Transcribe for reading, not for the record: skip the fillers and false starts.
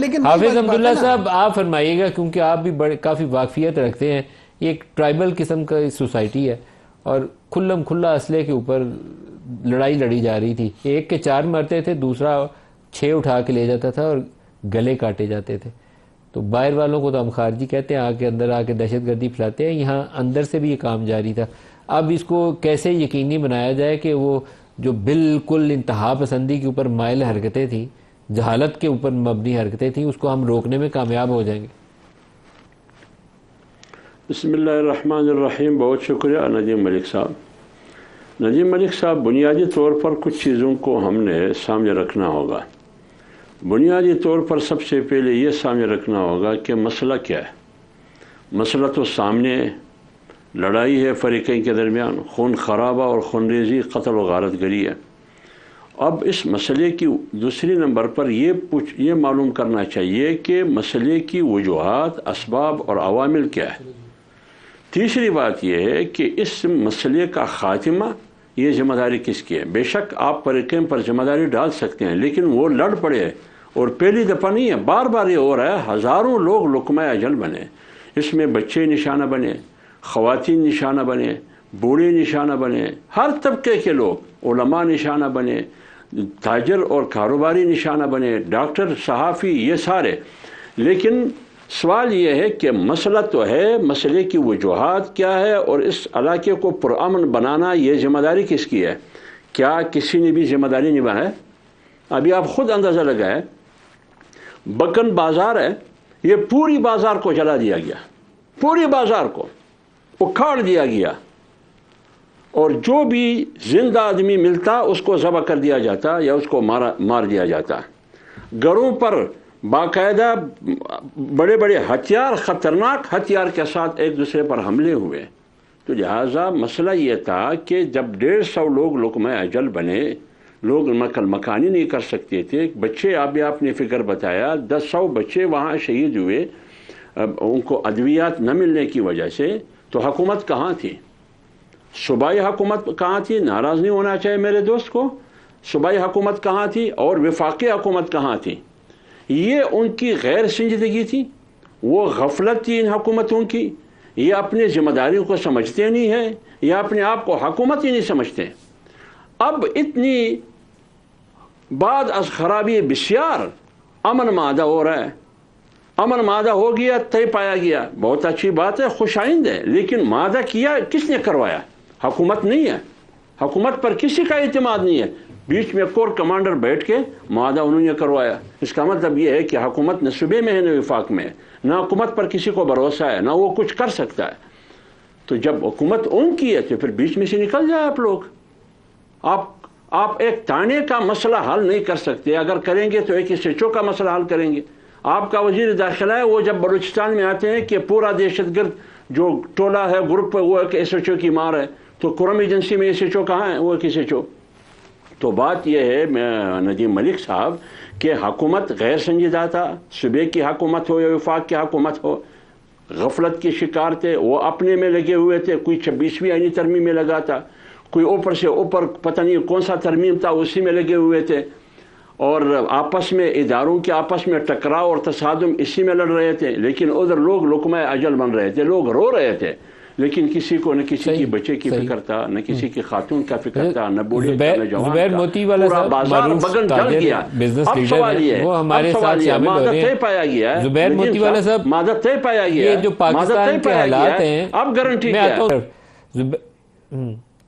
لیکن حافظ حمداللہ صاحب آپ فرمائیے گا، کیونکہ آپ بھی کافی واقفیت رکھتے ہیں. یہ ایک ٹرائبل قسم کا سوسائٹی ہے اور کھلم کھلا اسلحے کے اوپر لڑائی لڑی جا رہی تھی. ایک کے 4 مرتے تھے، دوسرا 6 اٹھا کے لے جاتا تھا اور گلے کاٹے جاتے تھے. تو باہر والوں کو تو ہم خارجی کہتے ہیں، آگے اندر آ کے دہشت گردی پھیلاتے ہیں. یہاں اندر سے بھی یہ کام جاری تھا. اب اس کو کیسے یقینی بنایا جائے کہ وہ جو بالکل انتہا پسندی کے اوپر مائل حرکتیں تھیں، جہالت کے اوپر مبنی حرکتیں تھیں، اس کو ہم روکنے میں کامیاب ہو جائیں گے؟ بسم اللہ الرحمن الرحیم. بہت شکریہ ندیم ملک صاحب. ندیم ملک صاحب، بنیادی طور پر کچھ چیزوں کو ہم نے سامنے رکھنا ہوگا. بنیادی طور پر سب سے پہلے یہ سامنے رکھنا ہوگا کہ مسئلہ کیا ہے. مسئلہ تو سامنے لڑائی ہے فریقین کے درمیان، خون خرابہ اور خون ریزی، قتل و غارت گری ہے. اب اس مسئلے کی دوسری نمبر پر یہ معلوم کرنا چاہیے کہ مسئلے کی وجوہات، اسباب اور عوامل کیا ہے. تیسری بات یہ ہے کہ اس مسئلے کا خاتمہ، یہ ذمہ داری کس کی ہے. بے شک آپ فریقین پر ذمہ داری ڈال سکتے ہیں، لیکن وہ لڑ پڑے اور پہلی دفعہ نہیں ہے، بار بار یہ ہو رہا ہے. ہزاروں لوگ لقمہ اجل بنے. اس میں بچے نشانہ بنے، خواتین نشانہ بنے، بوڑھے نشانہ بنے، ہر طبقے کے لوگ، علماء نشانہ بنے، تاجر اور کاروباری نشانہ بنے، ڈاکٹر، صحافی، یہ سارے. لیکن سوال یہ ہے کہ مسئلہ تو ہے، مسئلے کی وجوہات کیا ہے اور اس علاقے کو پرامن بنانا یہ ذمہ داری کس کی ہے؟ کیا کسی نے بھی ذمہ داری نبھایا ہے؟ ابھی آپ خود اندازہ لگائیں. بکن بازار ہے، یہ پوری بازار کو جلا دیا گیا، پوری بازار کو اکھاڑ دیا گیا، اور جو بھی زندہ آدمی ملتا اس کو ذبح کر دیا جاتا یا اس کو مار دیا جاتا. گھروں پر باقاعدہ بڑے بڑے ہتھیار، خطرناک ہتھیار کے ساتھ ایک دوسرے پر حملے ہوئے. تو لہٰذا مسئلہ یہ تھا کہ جب 150 لوگ لقمہ اجل بنے، لوگ نقل مکانی نہیں کر سکتے تھے، بچے آپ نے فکر بتایا، 100 بچے وہاں شہید ہوئے ان کو ادویات نہ ملنے کی وجہ سے. تو حکومت کہاں تھی؟ صوبائی حکومت کہاں تھی؟ ناراض نہیں ہونا چاہیے میرے دوست کو. صوبائی حکومت کہاں تھی اور وفاقی حکومت کہاں تھی؟ یہ ان کی غیر سنجیدگی تھی، وہ غفلت تھی ان حکومتوں کی. یہ اپنے ذمہ داریوں کو سمجھتے نہیں ہیں، یہ اپنے آپ کو حکومت ہی نہیں سمجھتے. اب اتنی بعد از خرابی بسیار امن مادہ ہو رہا ہے. امن مادہ ہو گیا، طے پایا گیا، بہت اچھی بات ہے، خوش آئند ہے. لیکن مادہ کیا کس نے کروایا؟ حکومت نہیں ہے. حکومت پر کسی کا اعتماد نہیں ہے. بیچ میں کور کمانڈر بیٹھ کے معاہدہ انہوں نے کروایا. اس کا مطلب یہ ہے کہ حکومت نہ صوبے میں ہے نہ وفاق میں ہے، نہ حکومت پر کسی کو بھروسہ ہے، نہ وہ کچھ کر سکتا ہے. تو جب حکومت ان کی ہے تو پھر بیچ میں سے نکل جائے آپ لوگ. آپ ایک تانے کا مسئلہ حل نہیں کر سکتے. اگر کریں گے تو ایک ایس ایچ او کا مسئلہ حل کریں گے. آپ کا وزیر داخلہ ہے، وہ جب بلوچستان میں آتے ہیں کہ پورا دہشت گرد جو ٹولہ ہے، گروپ ہے، وہ ایک ایس ایچ او کی مار ہے. تو کرم ایجنسی میں ایس ایچ او کہاں ہے؟ وہ ایک ایس ایچ او. تو بات یہ ہے ندیم ملک صاحب کہ حکومت غیر سنجیدہ تھا، صوبے کی حکومت ہو یا وفاق کی حکومت ہو، غفلت کے شکار تھے. وہ اپنے میں لگے ہوئے تھے. کوئی 26ویں آئینی ترمیم میں لگا تھا، کوئی اوپر سے اوپر پتہ نہیں کون سا ترمیم تھا اسی میں لگے ہوئے تھے، اور آپس میں اداروں کے آپس میں ٹکراؤ اور تصادم اسی میں لڑ رہے تھے. لیکن ادھر لوگ لقمہ اجل بن رہے تھے، لوگ رو رہے تھے. لیکن کسی کو نہ کسی کی بچے کی فکر تھا، نہ کسی کی خاتون کا فکر تھا، نہ بوڑھے کا، نہ جوان کا. پورا بازار بگن جل گیا. اب سوال یہ ہے، مادہ طے پایا گیا ہے، زبیر موتی والا صاحب، مادہ طے پایا گیا ہے، یہ جو پاکستان کے حالات ہیں، اب گارنٹی کیا ہے؟